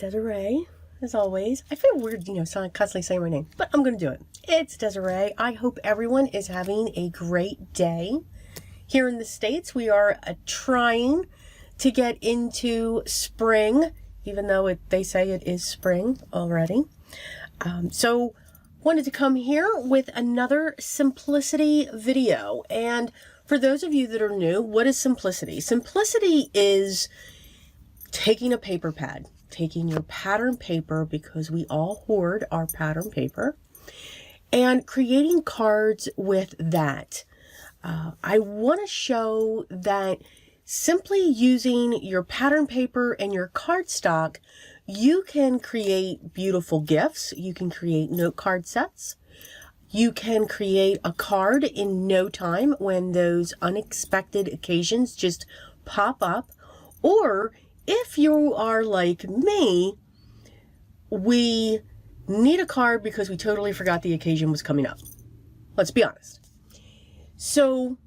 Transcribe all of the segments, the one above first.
Desiree, as always. I feel weird, constantly saying my name, but I'm going to do it. It's Desiree. I hope everyone is having a great day. Here in the States, we are trying to get into spring, even though they say it is spring already. So wanted to come here with another simplicity video. And for those of you that are new, what is simplicity? Simplicity is taking a paper pad, taking your pattern paper, because we all hoard our pattern paper, and creating cards with that. I want to show that simply using your pattern paper and your cardstock, you can create beautiful gifts. You can create note card sets. You can create a card in no time when those unexpected occasions just pop up. Or if you are like me, we need a card because we totally forgot the occasion was coming up. Let's be honest. So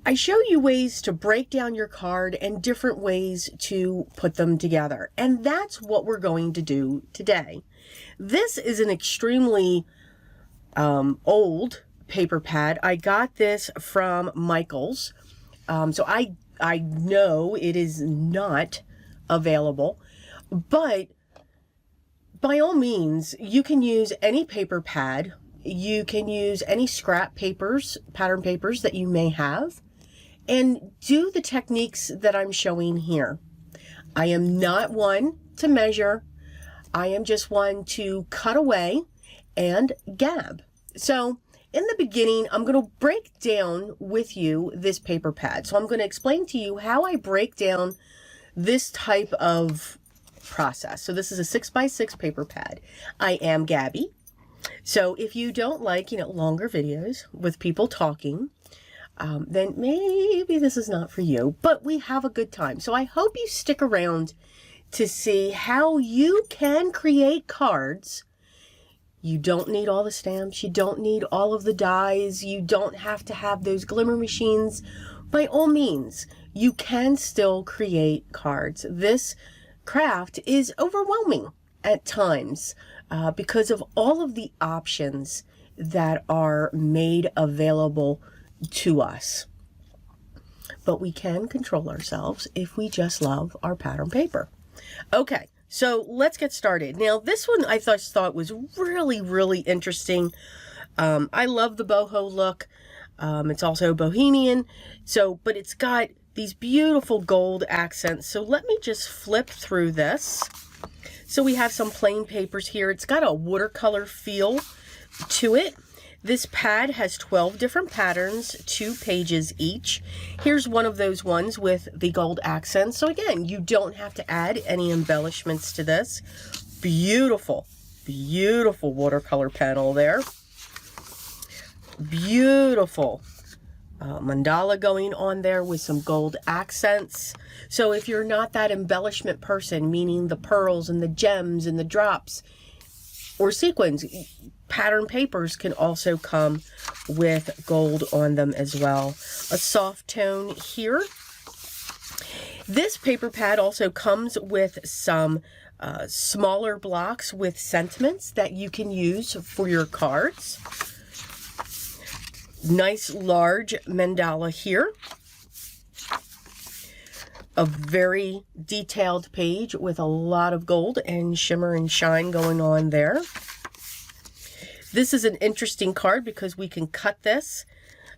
I show you ways to break down your card and different ways to put them together. And that's what we're going to do today. This is an extremely old paper pad. I got this from Michael's. So I know it is not available, but by all means, you can use any paper pad. You can use any scrap papers, pattern papers that you may have, and do the techniques that I'm showing here. I am not one to measure. I am just one to cut away and gab. So in the beginning, I'm going to break down with you this paper pad. So I'm going to explain to you how I break down this type of process. So this is a 6x6 paper pad. I am Gabby. So if you don't like, longer videos with people talking, then maybe this is not for you, but we have a good time. So I hope you stick around to see how you can create cards. You don't need all the stamps. You don't need all of the dies. You don't have to have those glimmer machines. By all means, you can still create cards. This craft is overwhelming at times because of all of the options that are made available to us. But we can control ourselves if we just love our pattern paper. Okay. So let's get started. Now, this one I thought was really, really interesting. I love the boho look. It's also Bohemian. But it's got these beautiful gold accents. So let me just flip through this. So we have some plain papers here. It's got a watercolor feel to it. This pad has 12 different patterns, 2 pages each. Here's one of those ones with the gold accents. So again, you don't have to add any embellishments to this. Beautiful, beautiful watercolor panel there. Beautiful mandala going on there with some gold accents. So if you're not that embellishment person, meaning the pearls and the gems and the drops or sequins, pattern papers can also come with gold on them as well. A soft tone here. This paper pad also comes with some smaller blocks with sentiments that you can use for your cards. Nice large mandala here. A very detailed page with a lot of gold and shimmer and shine going on there. This is an interesting card because we can cut this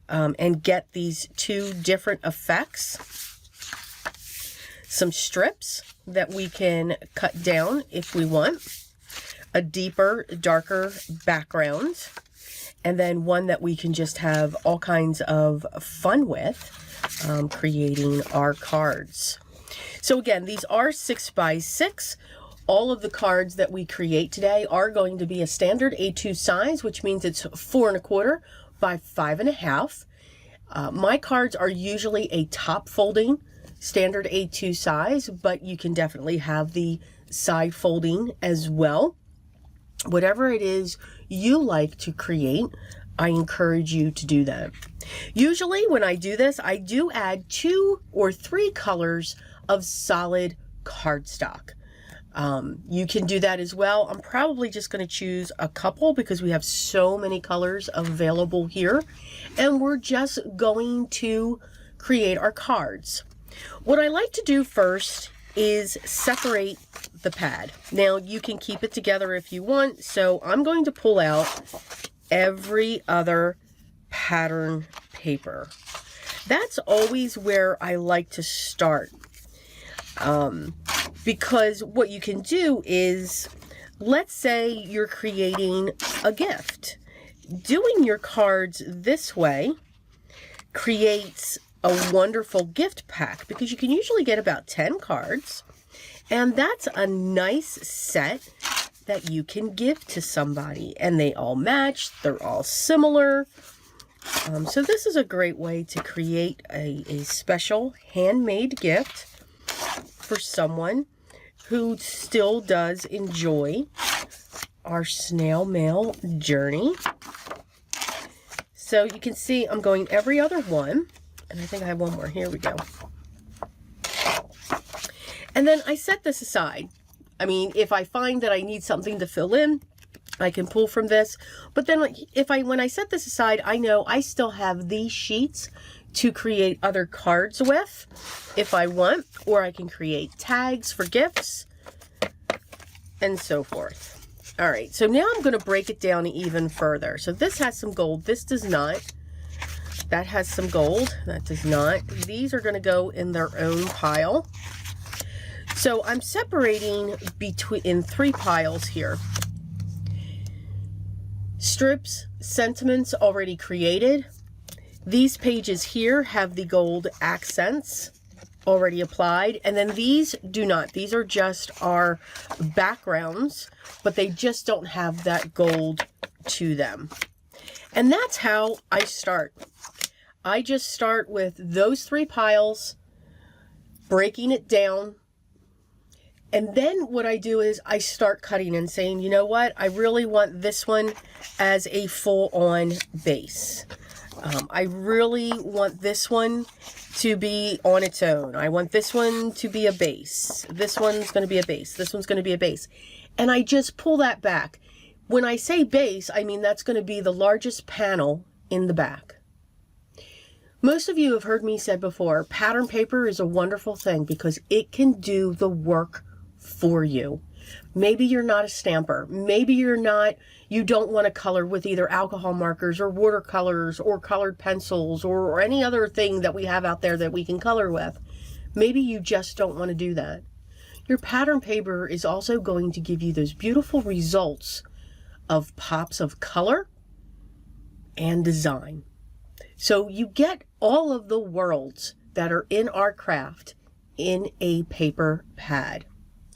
and get these 2 different effects. Some strips that we can cut down if we want. A deeper, darker background. And then one that we can just have all kinds of fun with, creating our cards. So again, these are 6x6. All of the cards that we create today are going to be a standard A2 size, which means it's 4 1/4 by 5 1/2. My cards are usually a top folding standard A2 size, but you can definitely have the side folding as well. Whatever it is you like to create, I encourage you to do that. Usually when I do this, I do add 2 or 3 colors of solid cardstock. You can do that as well. I'm probably just going to choose a couple because we have so many colors available here. And we're just going to create our cards. What I like to do first is separate the pad. Now you can keep it together if you want. So I'm going to pull out every other pattern paper. That's always where I like to start. Because what you can do is, let's say you're creating a gift. Doing your cards this way creates a wonderful gift pack because you can usually get about 10 cards, and that's a nice set that you can give to somebody, and they all match, they're all similar. So this is a great way to create a special handmade gift for someone who still does enjoy our snail mail journey. So you can see I'm going every other one, and I think I have one more. Here we go. And then I set this aside. I mean, if I find that I need something to fill in, I can pull from this. But then when I set this aside, I know I still have these sheets to create other cards with if I want, or I can create tags for gifts and so forth. All right, so now I'm going to break it down even further. So this has some gold. This does not. That has some gold. That does not. These are going to go in their own pile. So I'm separating in 3 piles here. Strips, sentiments already created. These pages here have the gold accents already applied, and then these do not. These are just our backgrounds, but they just don't have that gold to them. And that's how I start. I just start with those 3 piles, breaking it down, and then what I do is I start cutting and saying, you know what, I really want this one as a full-on base. I really want this one to be on its own. I want this one to be a base. This one's going to be a base. This one's going to be a base. And I just pull that back. When I say base, I mean that's going to be the largest panel in the back. Most of you have heard me say before, pattern paper is a wonderful thing because it can do the work for you. Maybe you're not a stamper. Maybe you don't want to color with either alcohol markers or watercolors or colored pencils or any other thing that we have out there that we can color with. Maybe you just don't want to do that. Your pattern paper is also going to give you those beautiful results of pops of color and design. So you get all of the worlds that are in our craft in a paper pad.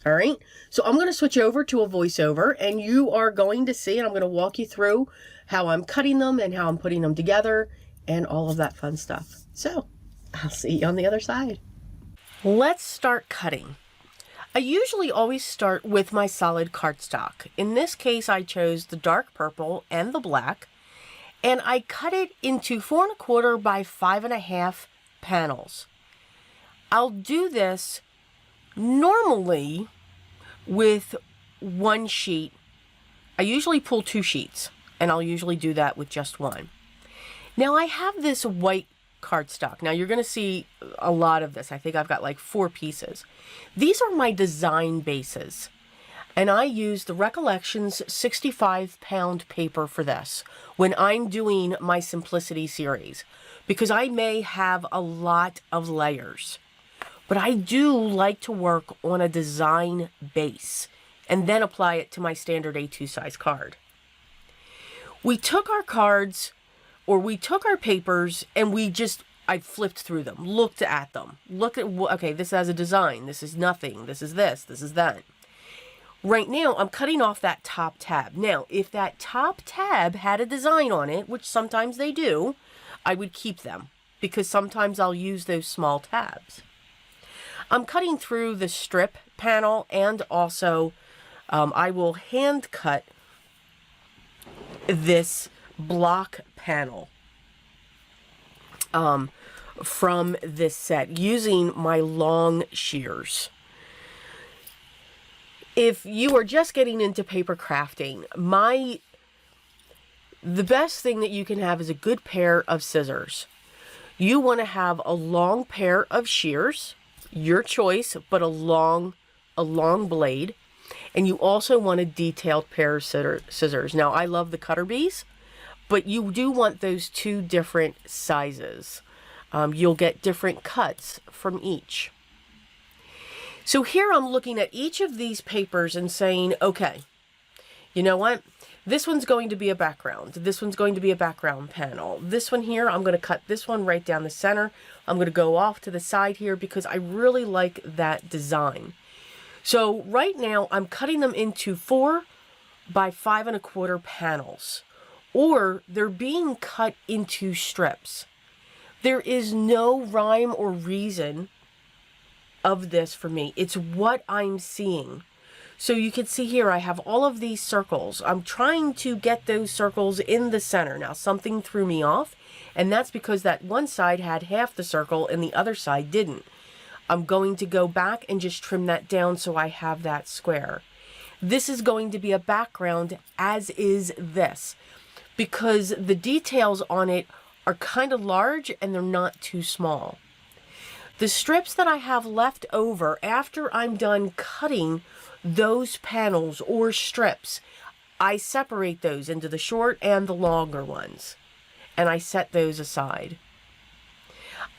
All right, so I'm going to switch over to a voiceover, and you are going to see, and I'm going to walk you through how I'm cutting them and how I'm putting them together and all of that fun stuff. So I'll see you on the other side. Let's start cutting. I usually always start with my solid cardstock. In this case, I chose the dark purple and the black, and I cut it into 4 1/4 by 5 1/2 panels. I'll do this normally with 1 sheet. I usually pull 2 sheets, and I'll usually do that with just 1. Now I have this white cardstock. Now you're going to see a lot of this. I think I've got like 4 pieces. These are my design bases, and I use the Recollections 65-pound paper for this when I'm doing my Simplicity series, because I may have a lot of layers. But I do like to work on a design base and then apply it to my standard A2 size card. We took our cards, or we took our papers, and I flipped through them, looked at them, okay, this has a design, this is nothing, this is this is that. Right now, I'm cutting off that top tab. Now, if that top tab had a design on it, which sometimes they do, I would keep them, because sometimes I'll use those small tabs. I'm cutting through the strip panel, and also I will hand cut this block panel from this set using my long shears. If you are just getting into paper crafting, the best thing that you can have is a good pair of scissors. You want to have a long pair of shears, your choice, but a long blade. And you also want a detailed pair of scissors. Now, I love the cutter bees, but you do want those 2 different sizes. You'll get different cuts from each. So here I'm looking at each of these papers and saying, okay, you know what? This one's going to be a background. This one's going to be a background panel. This one here, I'm going to cut this one right down the center. I'm going to go off to the side here because I really like that design. So right now I'm cutting them into 4 by 5 1/4 panels, or they're being cut into strips. There is no rhyme or reason of this for me. It's what I'm seeing. So you can see here I have all of these circles. I'm trying to get those circles in the center. Now something threw me off, and that's because that one side had half the circle and the other side didn't. I'm going to go back and just trim that down so I have that square. This is going to be a background, as is this, because the details on it are kind of large and they're not too small. The strips that I have left over after I'm done cutting those panels or strips, I separate those into the short and the longer ones, and I set those aside.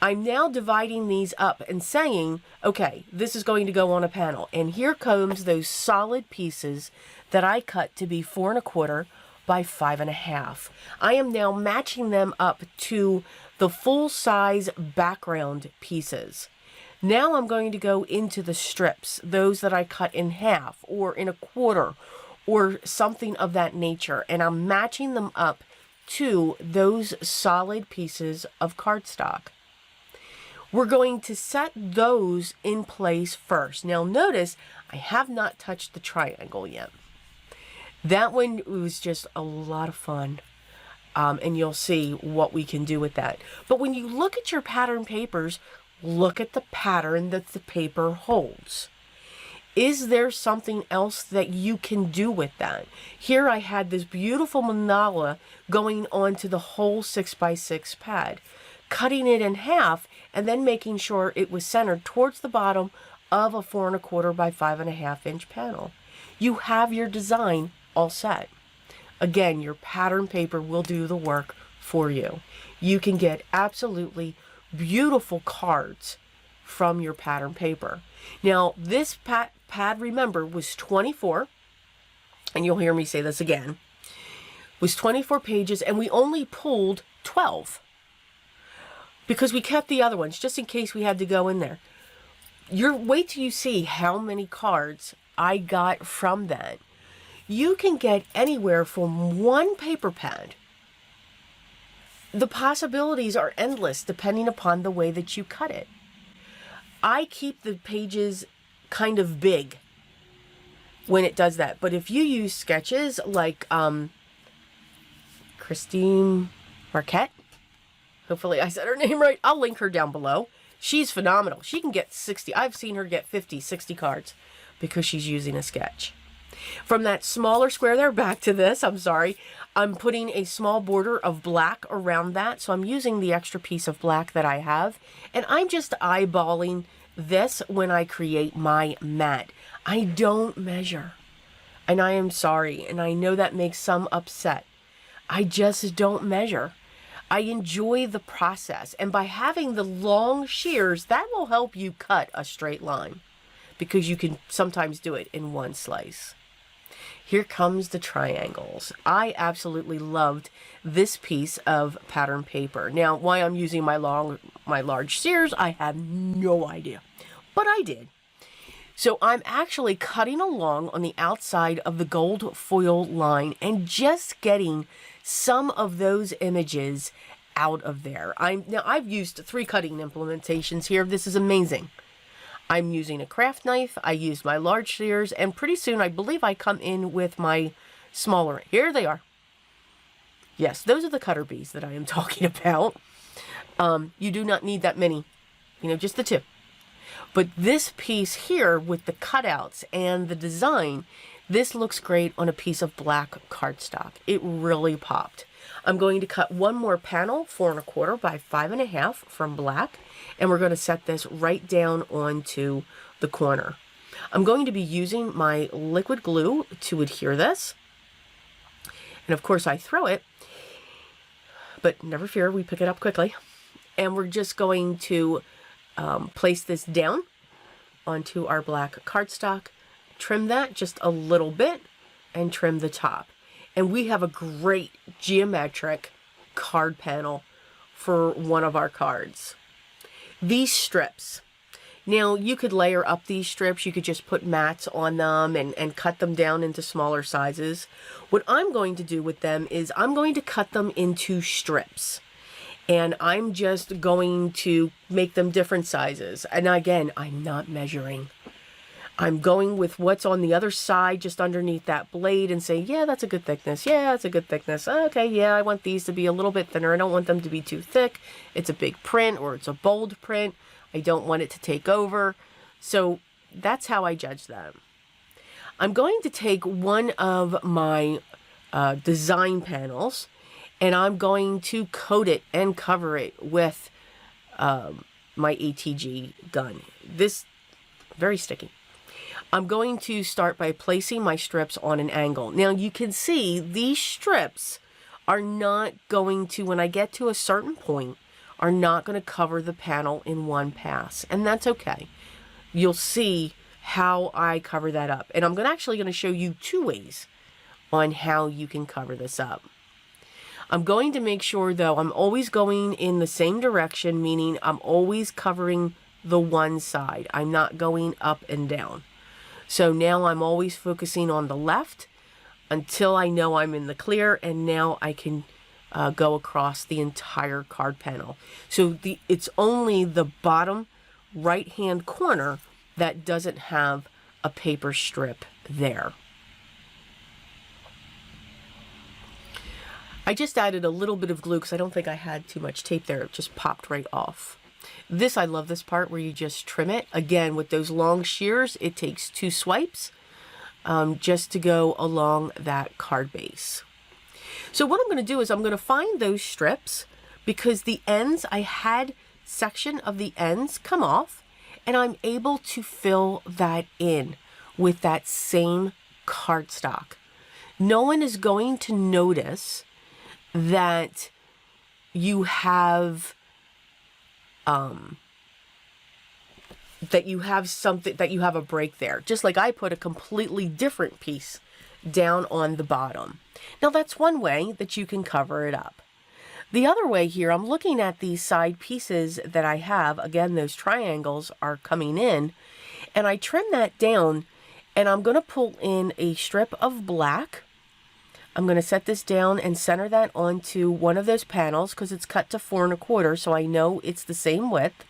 I'm now dividing these up and saying, okay, this is going to go on a panel, and here comes those solid pieces that I cut to be 4 1/4 by 5 1/2. I am now matching them up to the full size background pieces. Now I'm going to go into the strips, those that I cut in half or in 1/4 or something of that nature, and I'm matching them up to those solid pieces of cardstock. We're going to set those in place first. Now notice I have not touched the triangle yet. That one was just a lot of fun. And you'll see what we can do with that. But when you look at your pattern papers, look at the pattern that the paper holds. Is there something else that you can do with that? Here I had this beautiful mandala going onto the whole 6x6 pad, cutting it in half and then making sure it was centered towards the bottom of a 4 1/4 by 5 1/2 inch panel. You have your design all set. Again, your pattern paper will do the work for you. You can get absolutely beautiful cards from your pattern paper. Now, this pad, remember, was 24, and you'll hear me say this again, was 24 pages, and we only pulled 12 because we kept the other ones just in case we had to go in there. Wait till you see how many cards I got from that. You can get anywhere from 1 paper pad. The possibilities are endless depending upon the way that you cut it. I keep the pages kind of big when it does that. But if you use sketches like Christine Marquette, hopefully I said her name right, I'll link her down below. She's phenomenal. She can get 60. I've seen her get 50, 60 cards because she's using a sketch. From that smaller square there, back to this, I'm sorry, I'm putting a small border of black around that. So I'm using the extra piece of black that I have. And I'm just eyeballing this when I create my mat. I don't measure. And I am sorry. And I know that makes some upset. I just don't measure. I enjoy the process. And by having the long shears, that will help you cut a straight line, because you can sometimes do it in one slice. Here comes the triangles. I absolutely loved this piece of pattern paper. Now, why I'm using my large shears, I have no idea, but I did. So I'm actually cutting along on the outside of the gold foil line and just getting some of those images out of there. Now I've used 3 cutting implementations here. This is amazing. I'm using a craft knife, I used my large shears, and pretty soon I believe I come in with my smaller. Here they are. Yes, those are the cutter bees that I am talking about. You do not need that many, just the 2. But this piece here with the cutouts and the design, this looks great on a piece of black cardstock. It really popped. I'm going to cut one more panel, 4 1/4 by 5 1/2 from black, and we're going to set this right down onto the corner. I'm going to be using my liquid glue to adhere this. And of course I throw it, but never fear, we pick it up quickly. And we're just going to place this down onto our black cardstock, trim that just a little bit, and trim the top. And we have a great geometric card panel for one of our cards. These strips. Now, you could layer up these strips. You could just put mats on them and cut them down into smaller sizes. What I'm going to do with them is I'm going to cut them into strips. And I'm just going to make them different sizes. And again, I'm not measuring. I'm going with what's on the other side, just underneath that blade, and say, yeah, that's a good thickness. Yeah, that's a good thickness. Okay, yeah, I want these to be a little bit thinner. I don't want them to be too thick. It's a big print or it's a bold print. I don't want it to take over. So that's how I judge them. I'm going to take one of my design panels, and I'm going to coat it and cover it with my ATG gun. This, very sticky. I'm going to start by placing my strips on an angle. Now you can see these strips are not going to, when I get to a certain point, are not going to cover the panel in one pass. And that's okay. You'll see how I cover that up. And I'm actually going to show you 2 ways on how you can cover this up. I'm going to make sure, though, I'm always going in the same direction, meaning I'm always covering the one side. I'm not going up and down. So now I'm always focusing on the left until I know I'm in the clear, and now I can go across the entire card panel. So it's only the bottom right-hand corner that doesn't have a paper strip there. I just added a little bit of glue because I don't think I had too much tape there. It just popped right off. I love this part where you just trim it. Again, with those long shears, it takes 2 swipes just to go along that card base. So what I'm going to do is I'm going to find those strips, because the ends, I had section of the ends come off, and I'm able to fill that in with that same cardstock. No one is going to notice that you have something, that you have a break there. Just like I put a completely different piece down on the bottom. Now that's one way that you can cover it up. The other way here, I'm looking at these side pieces that I have. Again, those triangles are coming in, and I trim that down, and I'm going to pull in a strip of black. I'm going to set this down and center that onto one of those panels because it's cut to 4 1/4, so I know it's the same width.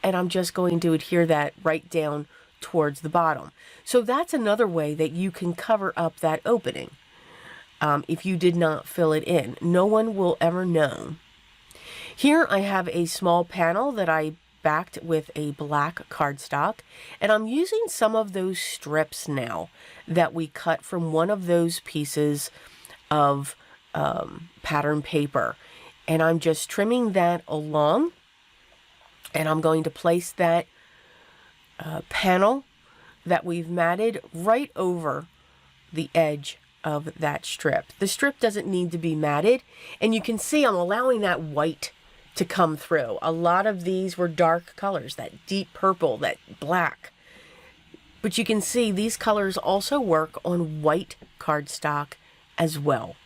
And I'm just going to adhere that right down towards the bottom. So that's another way that you can cover up that opening. If you did not fill it in, no one will ever know. Here I have a small panel that I backed with a black cardstock, and I'm using some of those strips now that we cut from one of those pieces of pattern paper, and I'm just trimming that along, and I'm going to place that panel that we've matted right over the edge of that strip. The strip doesn't need to be matted, and you can see I'm allowing that white to come through. A lot of these were dark colors, that deep purple, that black. But you can see these colors also work on white cardstock as well.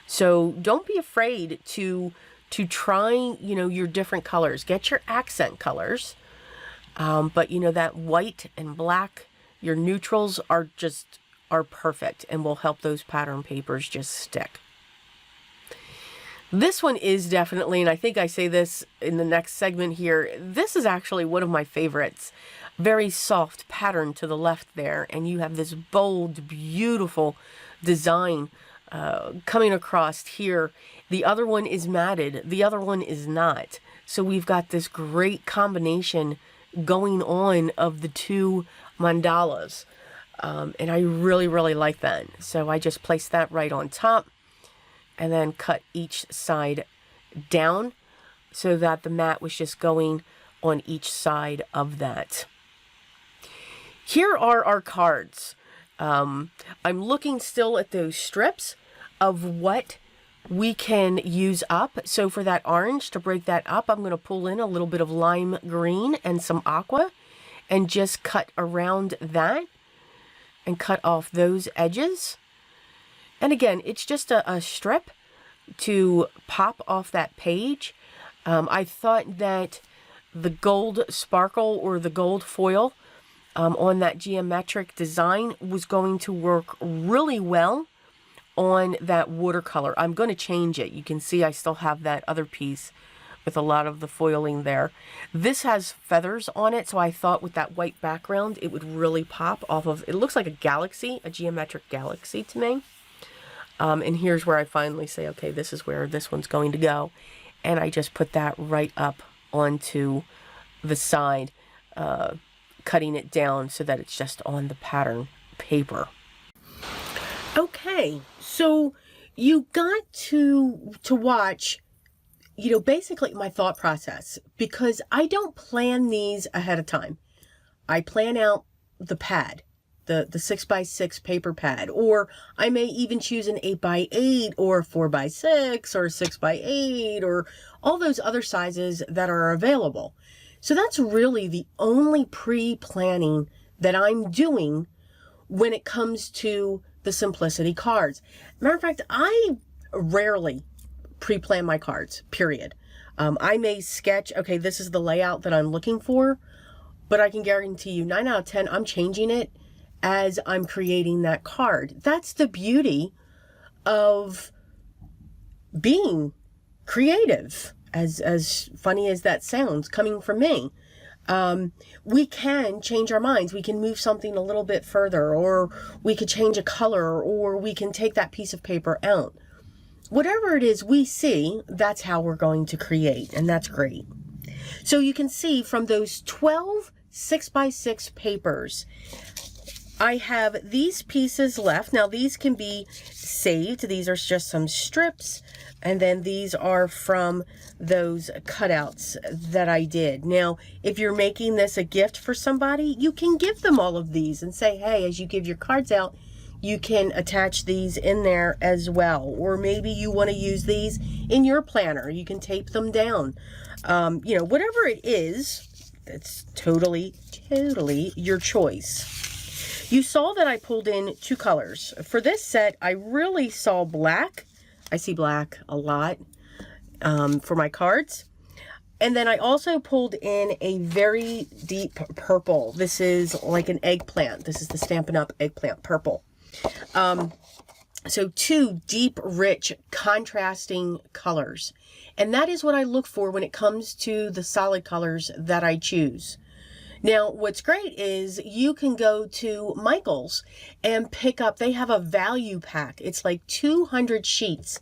So don't be afraid to try, your different colors. Get your accent colors. But that white and black, your neutrals are perfect and will help those pattern papers just stick. This one is definitely, and I think I say this in the next segment here, this is actually one of my favorites. Very soft pattern to the left there, and you have this bold, beautiful design coming across here. The other one is matted, the other one is not. So we've got this great combination going on of the two mandalas. And I really, really like that. So I just placed that right on top and then cut each side down so that the mat was just going on each side of that. Here are our cards. I'm looking still at those strips of what we can use up. So for that orange, to break that up, I'm going to pull in a little bit of lime green and some aqua and just cut around that and cut off those edges. And again, it's just a strip to pop off that page. I thought that the gold sparkle or the gold foil on that geometric design was going to work really well on that watercolor. I'm going to change it. You can see I still have that other piece with a lot of the foiling there. This has feathers on it, so I thought with that white background it would really pop off of, it looks like a galaxy, a geometric galaxy to me. And here's where I finally say, okay, this is where this one's going to go. And I just put that right up onto the side, cutting it down so that it's just on the pattern paper. Okay, so you got to watch, you know, basically my thought process, because I don't plan these ahead of time. I plan out the pad, the 6x6 paper pad, or I may even choose an 8x8 or 4x6 or 6x8 or all those other sizes that are available. So that's really the only pre-planning that I'm doing when it comes to the Simplicity cards. Matter of fact, I rarely pre-plan my cards, period. I may sketch, okay, this is the layout that I'm looking for, but I can guarantee you 9 out of 10, I'm changing it as I'm creating that card. That's the beauty of being creative, as funny as that sounds, coming from me. We can change our minds. We can move something a little bit further, or we could change a color, or we can take that piece of paper out. Whatever it is we see, that's how we're going to create, and that's great. So you can see from those 12 6x6 papers, I have these pieces left. Now these can be saved. These are just some strips, and then these are from those cutouts that I did. Now, if you're making this a gift for somebody, you can give them all of these and say, hey, as you give your cards out, you can attach these in there as well. Or maybe you want to use these in your planner. You can tape them down. You know, whatever it is, it's totally your choice. You saw that I pulled in 2 colors. For this set, I really saw black. I see black a lot for my cards. And then I also pulled in a very deep purple. This is like an eggplant. This is the Stampin' Up! Eggplant purple. So 2 deep, rich, contrasting colors. And that is what I look for when it comes to the solid colors that I choose. Now, what's great is you can go to Michael's and pick up, they have a value pack. It's like 200 sheets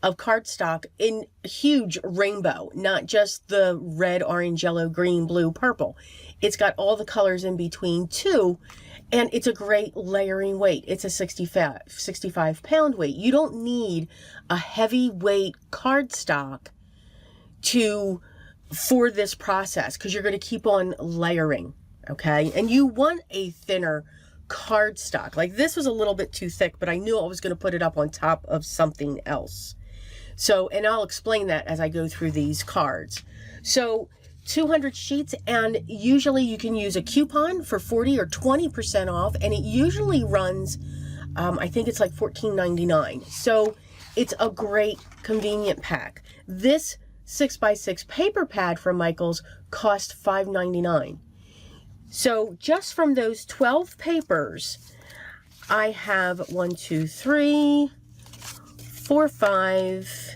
of cardstock in huge rainbow, not just the red, orange, yellow, green, blue, purple. It's got all the colors in between too, and it's a great layering weight. It's a 65 pound weight. You don't need a heavyweight cardstock for this process, because you're going to keep on layering, okay? And you want a thinner cardstock. Like this was a little bit too thick, but I knew I was going to put it up on top of something else. So, and I'll explain that as I go through these cards. So 200 sheets, and usually you can use a coupon for 40 or 20% off, and it usually runs, I think it's like $14.99. So it's a great convenient pack. This 6x6 paper pad from Michael's cost $5.99. So just from those 12 papers, I have 1, 2, 3, 4, 5,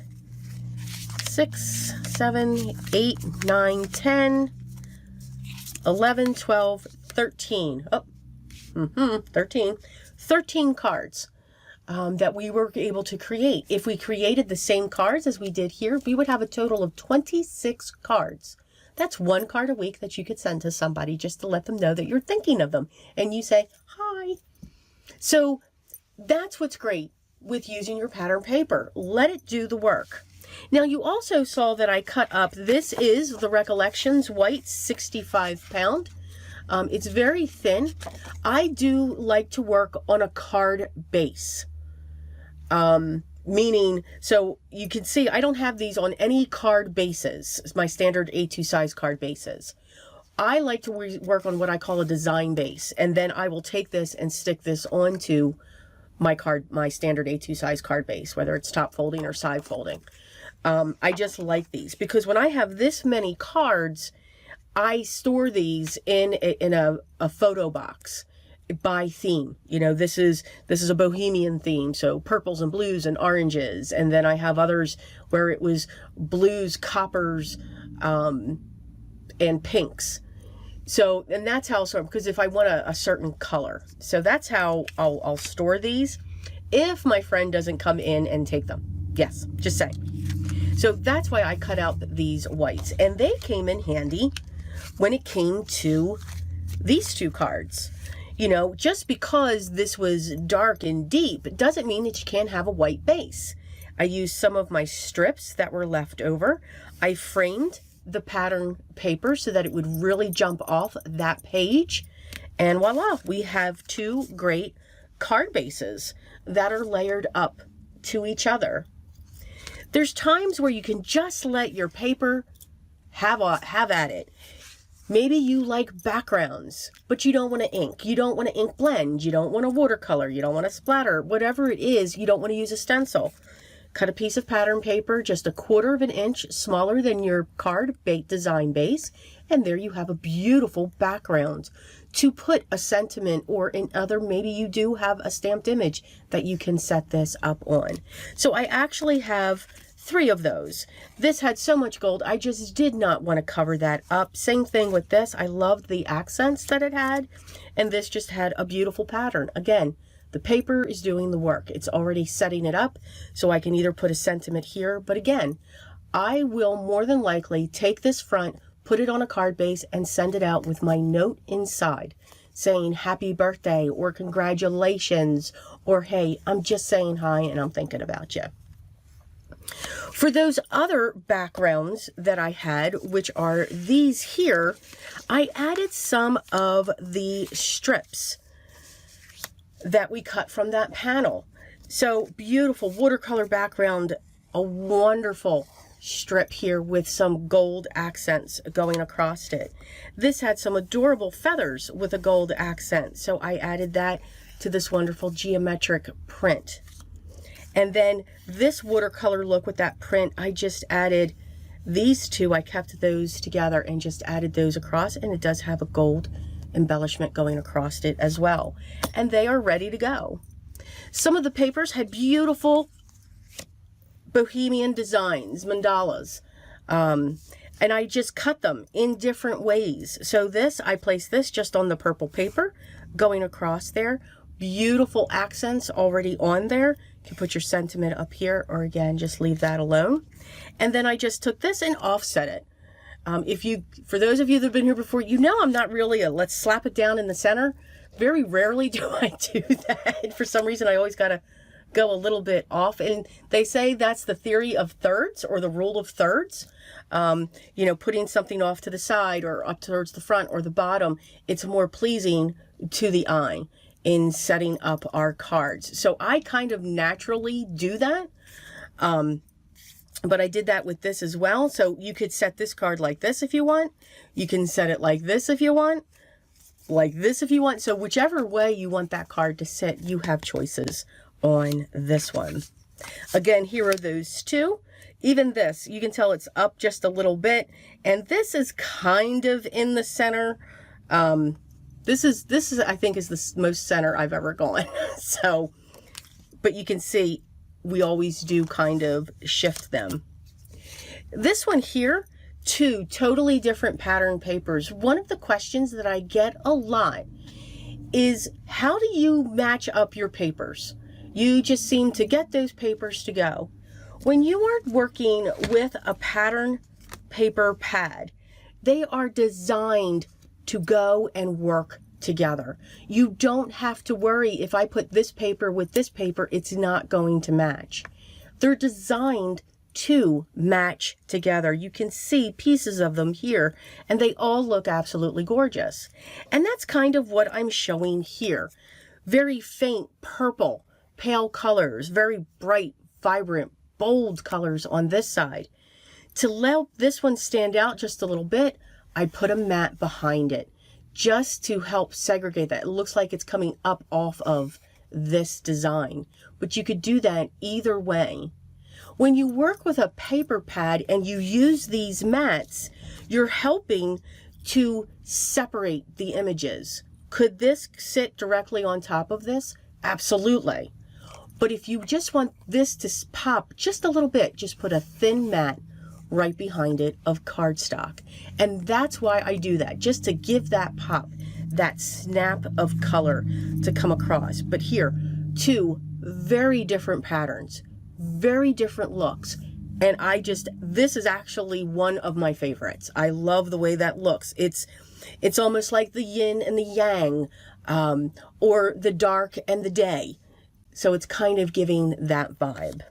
6, 7, 8, 9, 10, 11, 12, 13. Oh, 13 cards that we were able to create. If we created the same cards as we did here, we would have a total of 26 cards That's one card a week that you could send to somebody just to let them know that you're thinking of them. And you say, hi. So that's what's great with using your pattern paper. Let it do the work. Now, you also saw that I cut up, this is the Recollections white 65 pound. It's very thin. I do like to work on a card base. Meaning, so you can see I don't have these on any card bases. It's my standard A2 size card bases. I like to work on what I call a design base. And then I will take this and stick this onto my standard A2 size card base, whether it's top folding or side folding. I just like these because when I have this many cards, I store these in a photo box by theme. You know, this is a Bohemian theme, so purples and blues and oranges, and then I have others where it was blues, coppers, and pinks. So, and that's how, because if I want a certain color, so that's how I'll store these if my friend doesn't come in and take them. Yes, just saying. So that's why I cut out these whites, and they came in handy when it came to these two cards. You know, just because this was dark and deep doesn't mean that you can't have a white base. I used some of my strips that were left over. I framed the pattern paper so that it would really jump off that page. And voila, we have two great card bases that are layered up to each other. There's times where you can just let your paper have at it. Maybe you like backgrounds, but you don't want to ink. You don't want to ink blend. You don't want to watercolor. You don't want to splatter. Whatever it is, you don't want to use a stencil. Cut a piece of pattern paper just 1/4 of an inch smaller than your card design base, and there you have a beautiful background to put a sentiment, or in other, maybe you do have a stamped image that you can set this up on. So I actually have 3 of those. This had so much gold, I just did not want to cover that up. Same thing with this. I loved the accents that it had, and this just had a beautiful pattern. Again, the paper is doing the work. It's already setting it up, so I can either put a sentiment here, but again, I will more than likely take this front, put it on a card base, and send it out with my note inside saying happy birthday or congratulations, or hey, I'm just saying hi and I'm thinking about you. For those other backgrounds that I had, which are these here, I added some of the strips that we cut from that panel. So beautiful watercolor background, a wonderful strip here with some gold accents going across it. This had some adorable feathers with a gold accent, so I added that to this wonderful geometric print. And then this watercolor look with that print, I just added these two. I kept those together and just added those across, and it does have a gold embellishment going across it as well. And they are ready to go. Some of the papers had beautiful Bohemian designs, mandalas, and I just cut them in different ways. So this, I placed this just on the purple paper going across there. Beautiful accents already on there. You can put your sentiment up here, or again, just leave that alone. And then I just took this and offset it. For those of you that have been here before, you know I'm not really a let's slap it down in the center. Very rarely do I do that. For some reason, I always got to go a little bit off. And they say that's the theory of thirds, or the rule of thirds. You know, putting something off to the side or up towards the front or the bottom, it's more pleasing to the eye in setting up our cards. So I kind of naturally do that. But I did that with this as well. So you could set this card like this if you want. You can set it like this if you want. Like this if you want. So whichever way you want that card to sit, you have choices on this one. Again, here are those two. Even this, you can tell it's up just a little bit. And this is kind of in the center. This is I think is the most center I've ever gone. So, but you can see we always do kind of shift them. This one here, 2 totally different pattern papers. One of the questions that I get a lot is, how do you match up your papers? You just seem to get those papers to go. When you are working with a pattern paper pad, They are designed to go and work together. You don't have to worry if I put this paper with this paper, it's not going to match. They're designed to match together. You can see pieces of them here, and they all look absolutely gorgeous. And that's kind of what I'm showing here. Very faint purple, pale colors, very bright, vibrant, bold colors on this side. To let this one stand out just a little bit, I put a mat behind it just to help segregate that. It looks like it's coming up off of this design, but you could do that either way. When you work with a paper pad and you use these mats, you're helping to separate the images. Could this sit directly on top of this? Absolutely. But if you just want this to pop just a little bit, just put a thin mat right behind it of cardstock. And that's why I do that, just to give that pop, that snap of color to come across. But here, two very different patterns, very different looks. And this is actually one of my favorites. I love the way that looks. It's almost like the yin and the yang, or the dark and the day. So it's kind of giving that vibe.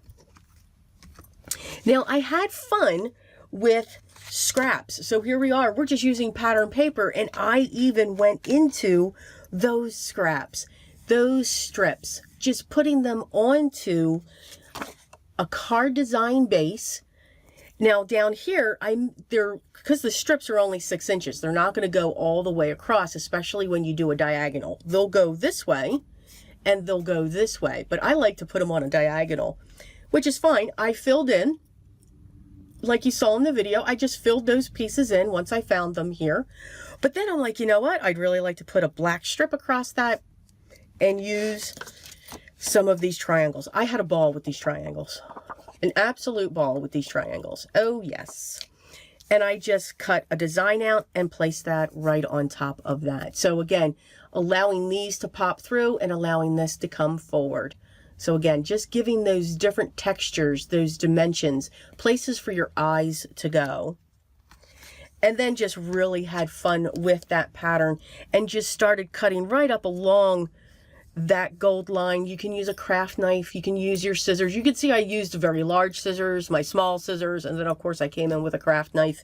Now, I had fun with scraps. So here we are. We're just using pattern paper, and I even went into those scraps, those strips, just putting them onto a card design base. Now down here, because the strips are only 6 inches, they're not going to go all the way across, especially when you do a diagonal. They'll go this way and they'll go this way, but I like to put them on a diagonal, which is fine. I filled in, like you saw in the video, I just filled those pieces in once I found them here. But then I'm like, you know what? I'd really like to put a black strip across that and use some of these triangles. I had a ball with these triangles, an absolute ball with these triangles. Oh yes. And I just cut a design out and placed that right on top of that. So again, allowing these to pop through and allowing this to come forward. So again, just giving those different textures, those dimensions, places for your eyes to go. And then just really had fun with that pattern and just started cutting right up along that gold line. You can use a craft knife, you can use your scissors. You can see I used very large scissors, my small scissors, and then of course I came in with a craft knife.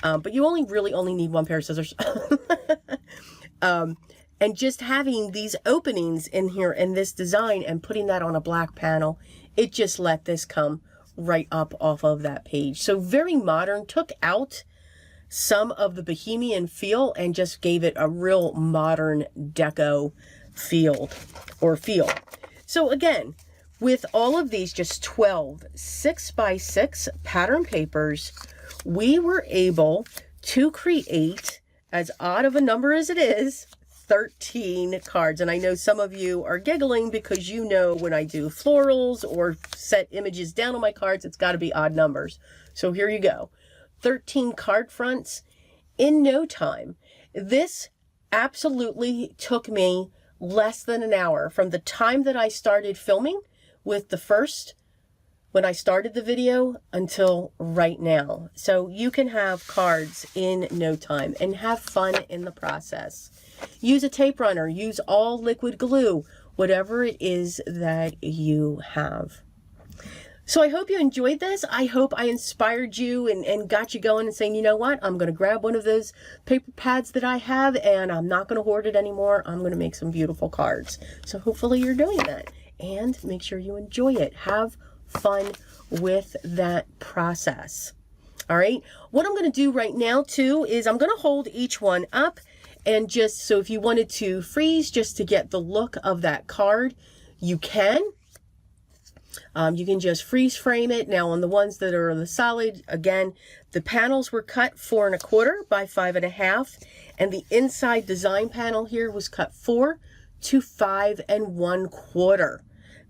But you really only need one pair of scissors. And just having these openings in here in this design and putting that on a black panel, it just let this come right up off of that page. So very modern, took out some of the Bohemian feel and just gave it a real modern deco feel. So again, with all of these just 12 6x6 pattern papers, we were able to create, as odd of a number as it is, 13 cards. And I know some of you are giggling because you know when I do florals or set images down on my cards, it's got to be odd numbers. So here you go. 13 card fronts in no time. This absolutely took me less than an hour from the time that I started filming with the first, when I started the video, until right now. So you can have cards in no time and have fun in the process. Use a tape runner, use all liquid glue, whatever it is that you have. So I hope you enjoyed this. I hope I inspired you and got you going and saying, you know what, I'm going to grab one of those paper pads that I have and I'm not going to hoard it anymore. I'm going to make some beautiful cards. So hopefully you're doing that, and make sure you enjoy it. Have fun with that process. All right. What I'm going to do right now too is I'm going to hold each one up, and just so if you wanted to freeze just to get the look of that card, you can. You can just freeze frame it. Now on the ones that are the solid, again, the panels were cut 4 1/4 by 5 1/2, and the inside design panel here was cut 4 to 5 1/4.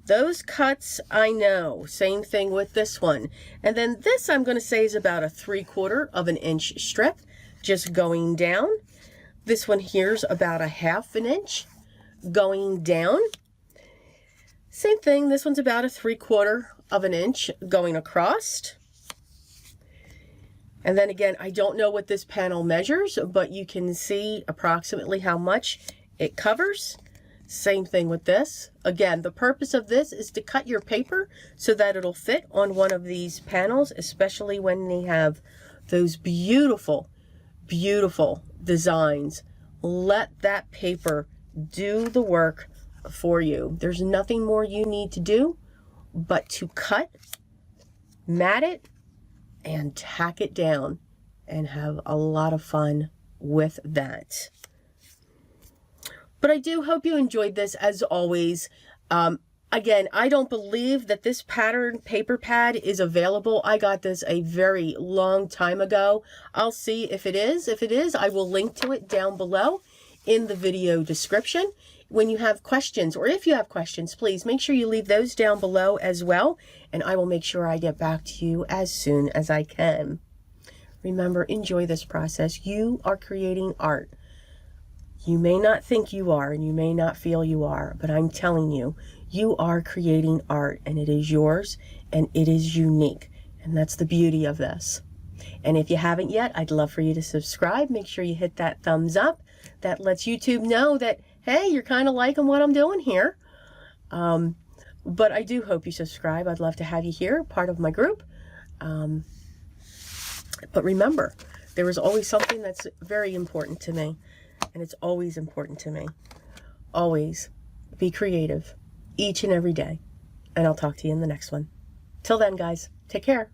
Those cuts, I know, same thing with this one. And then this I'm going to say is about a 3/4 inch strip, just going down. This one here's about a 1/2 inch going down. Same thing, this one's about a 3/4 inch going across. And then again, I don't know what this panel measures, but you can see approximately how much it covers. Same thing with this. Again, the purpose of this is to cut your paper so that it'll fit on one of these panels, especially when they have those beautiful, beautiful designs. Let that paper do the work for you. There's nothing more you need to do but to cut, mat it, and tack it down and have a lot of fun with that. But I do hope you enjoyed this as always. Again, I don't believe that this pattern paper pad is available. I got this a very long time ago. I'll see if it is. If it is, I will link to it down below in the video description. When you have questions, or if you have questions, please make sure you leave those down below as well, and I will make sure I get back to you as soon as I can. Remember, enjoy this process. You are creating art. You may not think you are, and you may not feel you are, but I'm telling you, you are creating art, and it is yours, and it is unique, and that's the beauty of this. And if you haven't yet, I'd love for you to subscribe. Make sure you hit that thumbs up. That lets YouTube know that, hey, you're kind of liking what I'm doing here. But I do hope you subscribe. I'd love to have you here, part of my group. But remember, there is always something that's very important to me. And it's always important to me. Always be creative each and every day. And I'll talk to you in the next one. Till then, guys, take care.